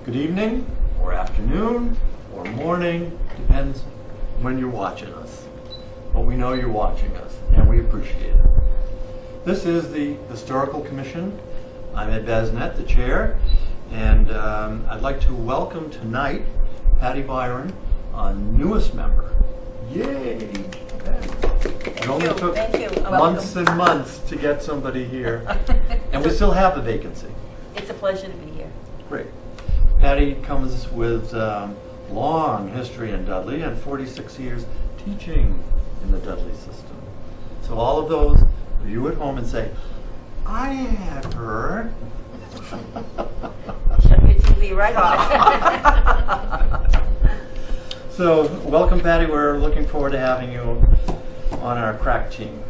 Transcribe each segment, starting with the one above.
Good evening, or afternoon, or morning, depends when you're watching us. But we know you're watching us, and we appreciate it. This is the Historical Commission. I'm Ed Basnet, the chair, and I'd like to welcome tonight Patty Byron, our newest member. Yay! It only took months and months to get somebody here, and we still have the vacancy. It's a pleasure to be here. Great. Patty comes with long history in Dudley and 46 years teaching in the Dudley system. So all of those of you at home and say, I have her. Shut your TV right off. So welcome, Patty. We're looking forward to having you on our crack team.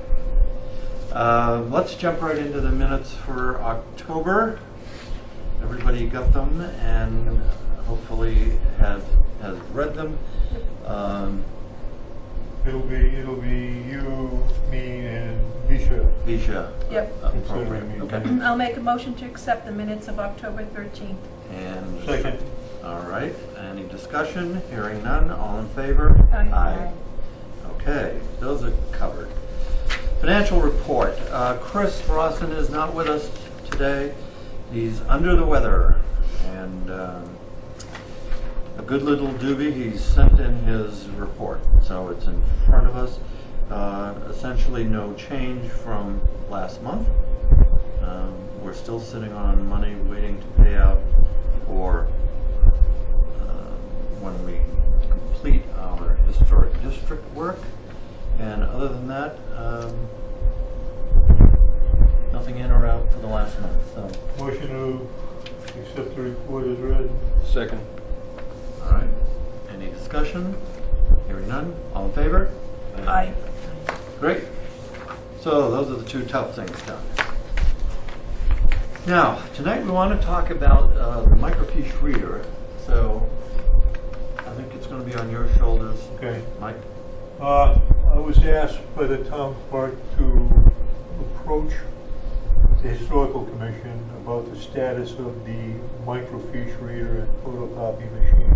Let's jump right into the minutes for October. Everybody got them and hopefully has read them. It'll be you, me, and Visha. Yep. Appropriate. Okay. I'll make a motion to accept the minutes of October 13th. And Second. All right. Any discussion? Hearing none. All in favor? Aye. Okay. Those are covered. Financial report. Chris Rawson is not with us today. He's under the weather, and a good little doobie. He's sent in his report, so it's in front of us. Essentially no change from last month. We're still sitting on money waiting to pay out for when we complete our historic district work. And other than that, nothing in or out for the last month. So. Motion to accept the report as read. Second. All right. Any discussion? Hearing none. All in favor? Aye. Great. So those are the two tough things done. Now, tonight we want to talk about the microfiche reader. So I think it's going to be on your shoulders, Okay. Mike. I was asked by the town clerk to approach the Historical Commission about the status of the microfiche reader and photocopy machine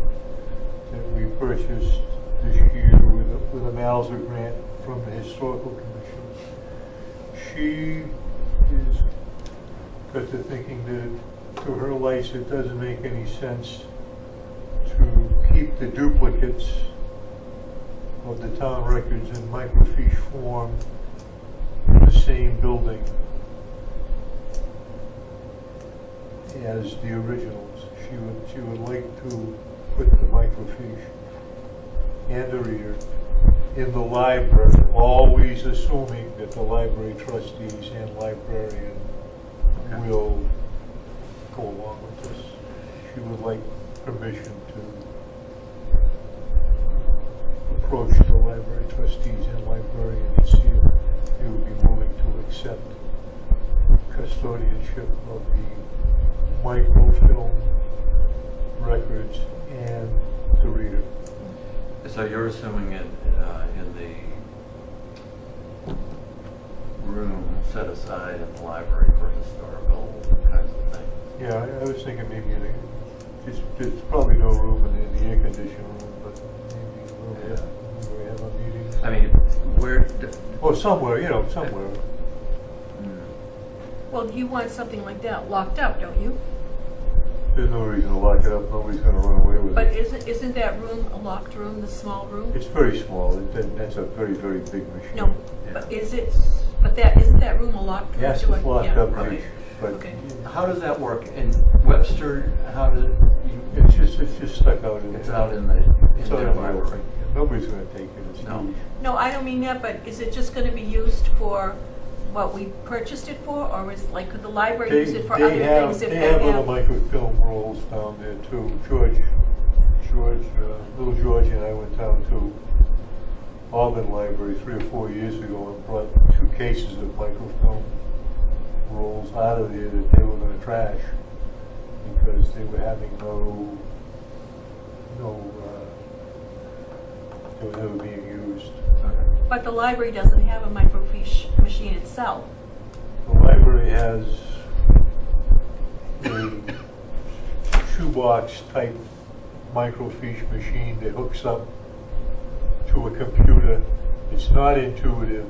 that we purchased this year with a Mauser grant from the Historical Commission. She is got to thinking that to her lights it doesn't make any sense to keep the duplicates of the town records in microfiche form in the same building as the originals. She would like to put the microfiche and the reader in the library, always assuming that the library trustees and librarian will go along with this. She would like permission to approach the library trustees and librarian and see if they would be willing to accept custodianship of the microfilm records and the reader. So you're assuming it in the room set aside in the library for historical kinds of things. Yeah, I was thinking maybe there's probably no room in the air conditioning room, but maybe where we have our meetings. I mean, where? Or somewhere, somewhere. Well, you want something like that locked up, don't you? There's no reason to lock it up. Nobody's going to run away with But it. isn't that room a locked room, the small room? It's very small. That's a very, very big machine. No, Yeah. but isn't that room a locked room? Yes, too? it's locked Yeah, up. right. But Okay. How does that work in Webster? How does it? it's just stuck out in It's there. out in the It's out in the library. open. Nobody's going to take it. It's No. huge. No, I don't mean that, but is it just going to be used for what we purchased it for, or is could the library use it for other things if they they have little microfilm rolls down there too. Little George and I went down to Auburn Library 3 or 4 years ago and brought 2 cases of microfilm rolls out of there that they were going to trash because they were having they were never being used. But the library doesn't have a microfiche machine itself. The library has a shoebox type microfiche machine that hooks up to a computer. It's not intuitive.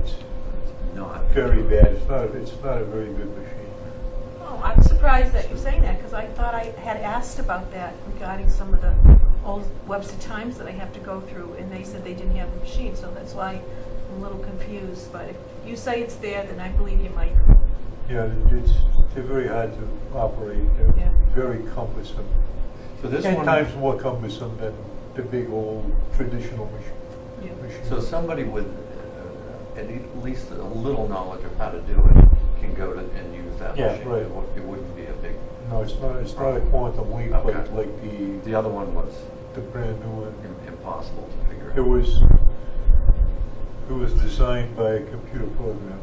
It's Not very bad. It's not a very good machine. Oh, I'm surprised that you're saying that, because I thought I had asked about that regarding some of the old Webster Times that I have to go through, and they said they didn't have the machine, so that's why I'm a little confused. But if you say it's there, then I believe you, Mike. Yeah, they're very hard to operate. They're Yeah. very cumbersome. So this 10 one, times more cumbersome than the big old traditional Yeah. machine. so somebody with at least a little knowledge of how to do it can go to and use that Yeah, machine. right. It wouldn't be a big. No, it's not a quantum leap Okay. like The other one was the brand new one. impossible to figure out. It was designed by a computer program.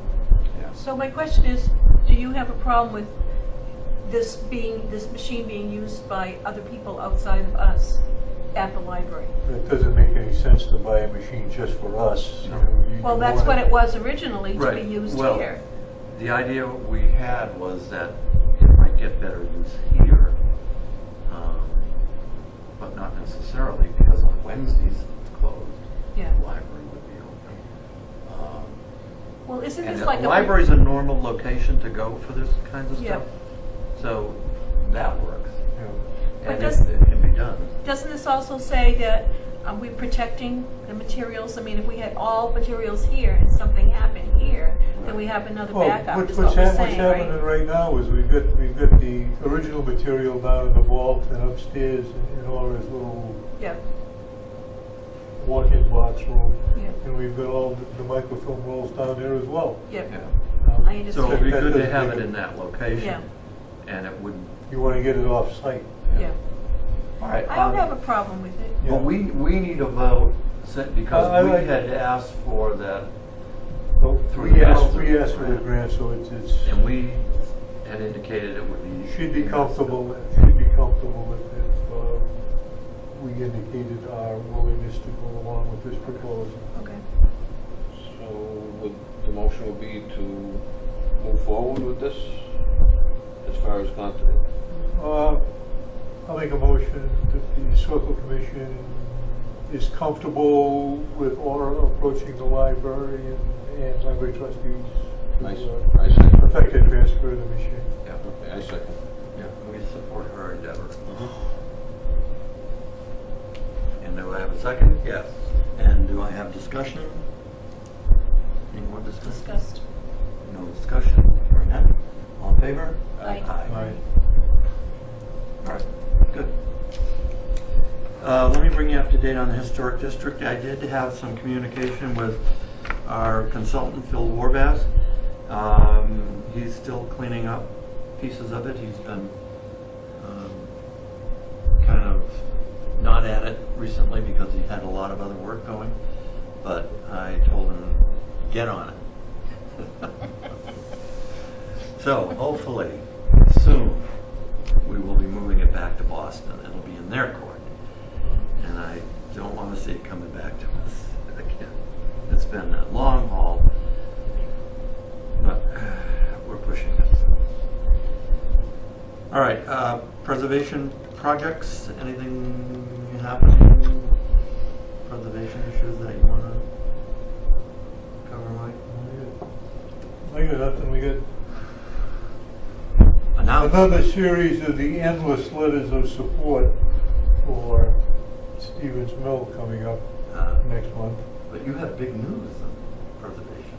Yeah. So my question is, do you have a problem with this machine being used by other people outside of us at the library? It doesn't make any sense to buy a machine just for us. No. Well, that's what it was originally, to be Right. used Well, here. The idea we had was that it might get better use here, but not necessarily, because on Wednesdays it's closed. Yeah. The library would be open. Well, isn't And this the like a... library's a normal location to go for this kinds of Yeah. stuff. So that works. Yeah. But And does- it can be done. Doesn't this also say that we're protecting the materials? I mean, if we had all materials here and something happened here, then we have another Well, backup, is what's what we're what's saying, happening right? right now is we've got the original material down in the vault and upstairs in Laura's little Yeah, walk-in box room. yeah, And we've got all the microfilm rolls down there as well. yeah. Yeah. I understand. So it'd be That good to doesn't have make it it- in that location. Yeah. And it wouldn't. You want to get it off-site. Yeah. All right. I don't have a problem with it. Yeah. But we need a vote because I we like- had asked for that, Well, Through we the asked grant. for the grant, so it's, and we had indicated it would be. should be comfortable if we indicated our willingness to go along with this proposal. Okay. So would the motion would be to move forward with this as far as content? I'll make a motion that the Historical Commission is comfortable with or approaching the library and library trustees to I second. effect a transfer of the machine. Yeah, Okay, I second. yeah, we support her endeavor. And do I have a second? Yes. And do I have discussion? Any more discussion? Discussed. No discussion. Hearing none. All in favor? Aye. Aye. All right, good. Let me bring you up to date on the Historic District. I did have some communication with our consultant, Phil Warbass. He's still cleaning up pieces of it. He's been kind of not at it recently because he had a lot of other work going, but I told him, get on it. So hopefully soon we will be moving it back to Boston. It'll be in their court. And I don't want to see it coming back to us again. It's been a long haul, but we're pushing it. All right, preservation projects, anything happening? Preservation issues that you want to cover, Mike? I got nothing. We got Announce. another series of the endless letters of support for Stevens Mill coming up next month. But you have big news on preservation.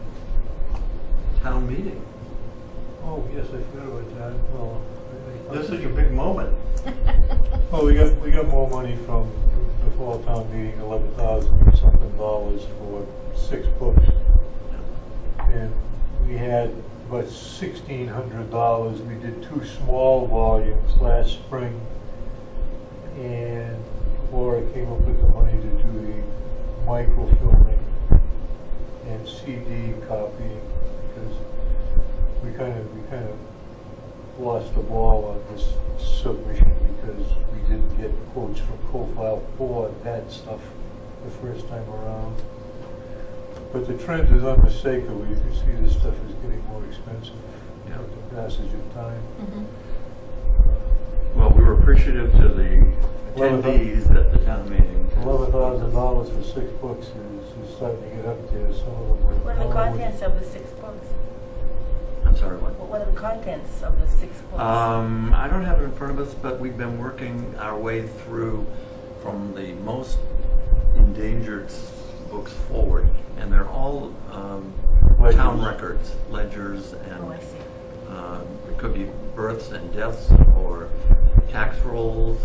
Town meeting. Oh, yes, I forgot about that. Well, This is your big moment. well, we got more money from the fall town meeting, $11,000 something for 6 books. And we had about $1,600. We did 2 small volumes last spring. And Laura came up with the money to do the microfilming and CD copying because we kind of lost the ball on this submission because we didn't get quotes from Profile for that stuff the first time around. But the trend is unmistakable. You can see this stuff is getting more expensive with the passage of time. Mhm. Well, we were appreciative to the attendees at the town meeting. $11,000 for 6 books is starting to get up there. Some of them What are the contents of the 6 books? I'm sorry, what? What are the contents of the 6 books? I don't have it in front of us, but we've been working our way through from the most endangered books forward, and they're all town records, ledgers, and Oh, I see. it could be births and deaths or tax rolls.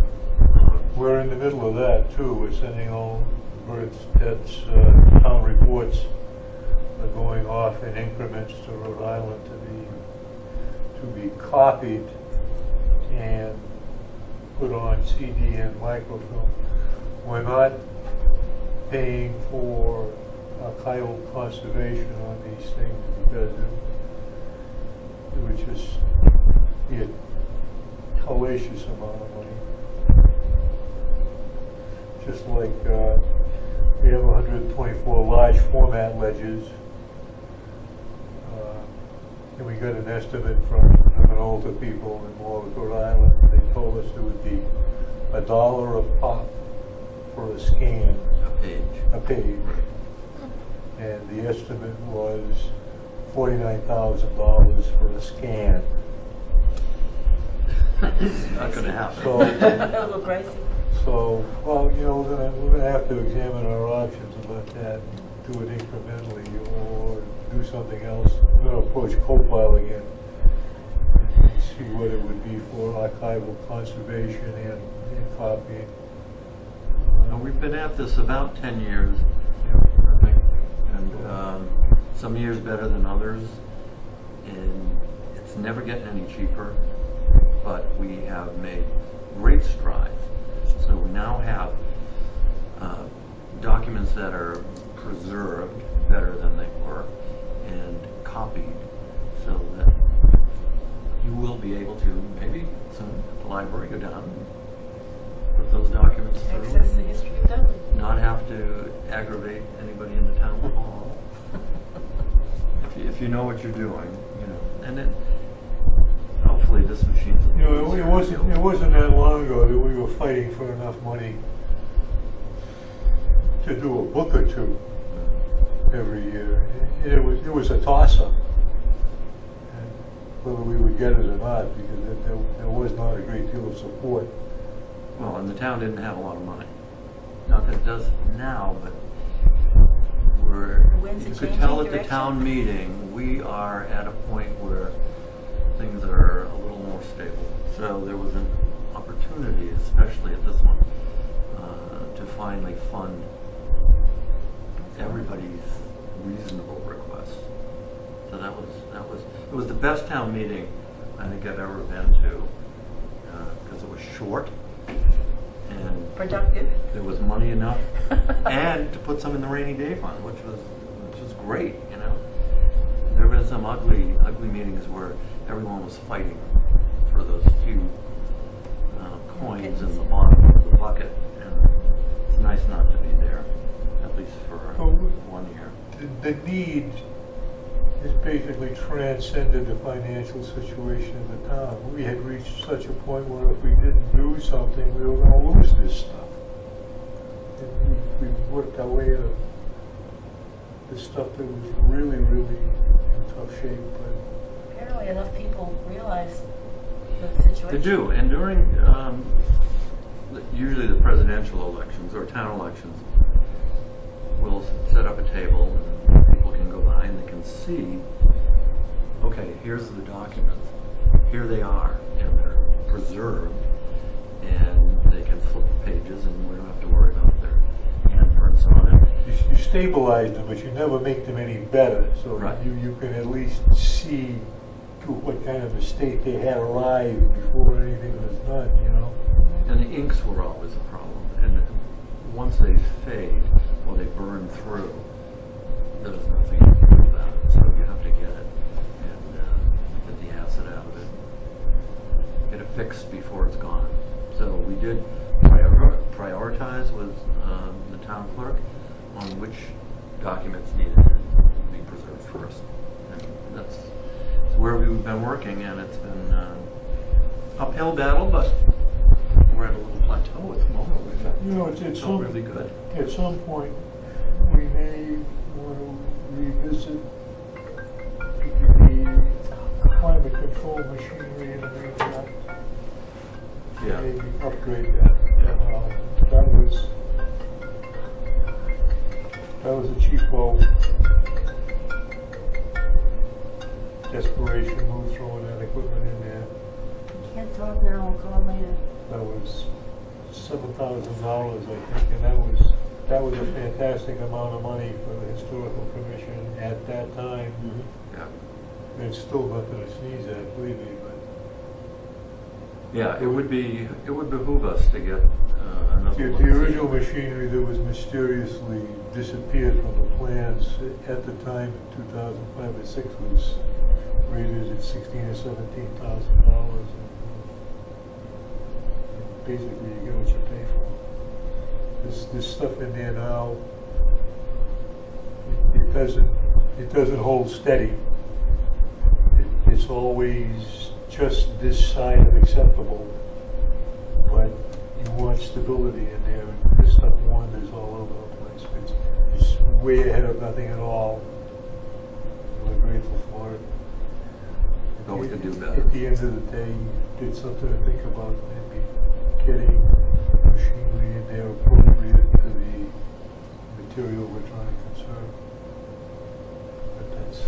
We're in the middle of that too. We're sending all births, deaths, town reports are going off in increments to Rhode Island to be copied and put on CD and microfilm. We're not paying for archival conservation on these things because it would just be a hellacious amount of money. Just like we have 124 large format ledgers, and we got an estimate from an older people in Warwick, Rhode Island. They told us it would be $1 a pop for a scan, a page, and the estimate was $49,000 for a scan. Not going to happen. So, A little pricey. So, well, you know, we're gonna have to examine our options about that, and do it incrementally, or do something else. We're gonna approach Copile again, and see what it would be for archival conservation and copying. We've been at this about 10 years, I think, and some years better than others, and it's never getting any cheaper, but we have made great strides. So we now have documents that are preserved better than they were and copied, so that you will be able to, maybe soon at the library, go down and put those documents through. Access the history of Dudley. Not have to aggravate anybody in the town hall. If you know what you're doing, you know, and then hopefully this machine's. You know, it wasn't that long ago that we were fighting for enough money to do a book or two every year. It was a toss-up, whether we would get it or not, because there was not a great deal of support. Well, and the town didn't have a lot of money. Not that it does now, but winds you are could changing tell at the direction. town meeting, we are at a point where things are a little more stable. So there was an opportunity, especially at this one, to finally fund everybody's reasonable requests. So it was the best town meeting I think I've ever been to, because it was short and Productive. there was money enough, and to put some in the rainy day fund, which was great. You know, there have been some ugly meetings where everyone was fighting for those few coins in the bottom of the bucket, and it's nice not to be there, at least for 1 year. The need has basically transcended the financial situation of the town. We had reached such a point where if we didn't do something, we were going to lose this stuff. And we worked our way to this stuff that was really, really in tough shape. But Apparently enough people realize the situation. They do, and during usually the presidential elections or town elections, we'll set up a table and people can go by and they can see, okay, here's the documents, here they are, and they're preserved, and they can flip the pages and we don't have to worry about their handprints on it. you stabilize them, but you never make them any better. So Right. you can at least see to what kind of a state they had arrived before anything was done, you know? And the inks were always a problem, and once they fade, or they burn through, there's nothing you can do about it, so you have to get it, and get the acid out of it, get it fixed before it's gone. So we did prioritize with the town clerk on which documents needed to be preserved first, and that's where we've been working, and it's been uphill battle, but we're at a little plateau at the moment. We've got, You know, it's it's some, really good. at some point, we may want to revisit the climate control machinery in the main plant. Yeah. Maybe upgrade that. Yeah. That was a cheapo desperation move, throwing that equipment in there. Can't talk now, I'll call later. That was $7,000, I think, and that was a fantastic amount of money for the Historical Commission at that time. Yeah. It's still nothing to sneeze at, believe me, but Yeah, it would behoove us to get another the original machinery that was mysteriously disappeared from the plans at the time in 2005 or 6 was rated at $16,000 or $17,000. Basically, you get what you pay for. This stuff in there now, it doesn't hold steady. It's always just this side of acceptable, but you want stability in there. And this stuff wanders all over the place. It's way ahead of nothing at all. We're grateful for it. But we could do better. At the end of the day, did something to think about. Maybe getting machinery in there appropriate to the material we're trying to conserve. But that's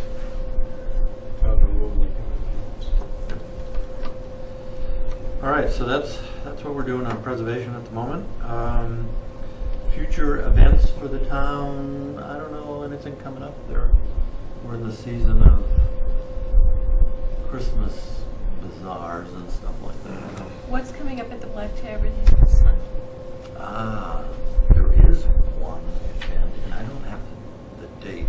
down the road like everything else. All right, so that's what we're doing on preservation at the moment. Future events for the town, I don't know anything coming up there. We're in the season of Christmas bazaars and stuff like that. What's coming up at the Black Tavern this month? There is one, and I don't have the date.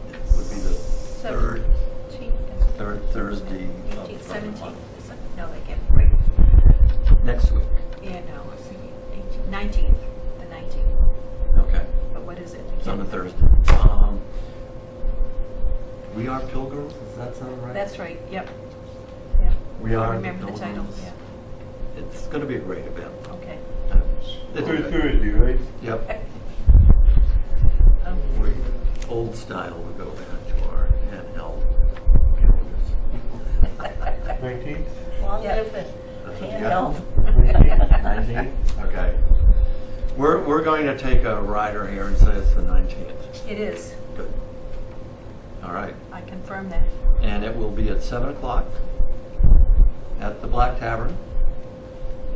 It would be the third 17th. Thursday 18th, of the 17th. month. No, they get right. Next week. Yeah, no, I was thinking 19th, the 19th. Okay. But what is it? It's on a Thursday. We Are Pilgrims, does that sound right? That's right, yep. Yeah. We Are I remember the title, Pilgrims. yeah. It's going to be a great event. Okay. It's- Thursday, right? Yep. Um, We, old style, we go back to our handheld cameras. 19th? Long Yeah. live it. That's what you Handheld. 19th? Okay. We're going to take a rider here and say it's the 19th. It is. Good. All right. I confirm that. And it will be at 7 o'clock at the Black Tavern.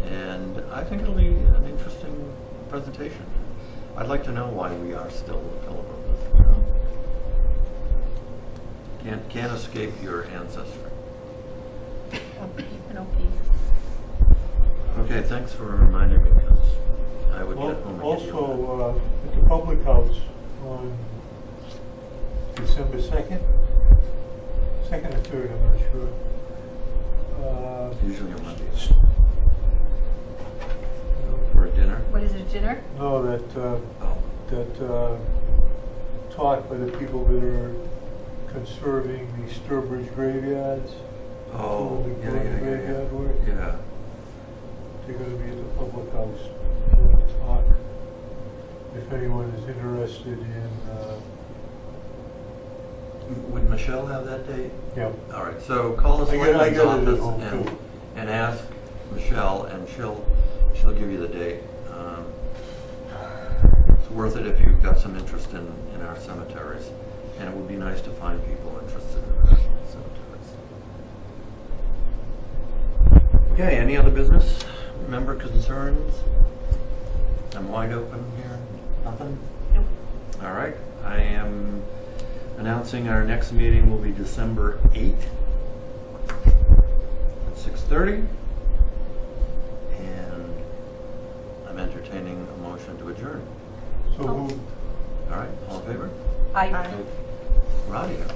And I think it'll be an interesting presentation. I'd like to know why we are still the Pilgrims. You know? Can't escape your ancestry. An OP. Okay, thanks for reminding me, because I would get home and get you on Also, at the Public House on December 2nd? 2nd or 3rd, I'm not sure. that. Usually on Mondays. For a dinner. What is it, dinner? No, Oh. that talk by the people that are conserving the Sturbridge graveyards. Oh, doing the yeah. graveyard work. Yeah. They're going to be at the Public House doing a talk. If anyone is interested in, Would Michelle have that date? yeah. All right, so call the I got it selectman's at office home, too. and ask Michelle, and she'll give you the date. It's worth it if you've got some interest in our cemeteries, and it would be nice to find people interested in our cemeteries. Okay, any other business? Member concerns? I'm wide open here. Nothing? Nope. All right, I am announcing our next meeting will be December 8th at 6:30. And I'm entertaining a motion to adjourn. So moved. All right, all in favor? I. We're out of here.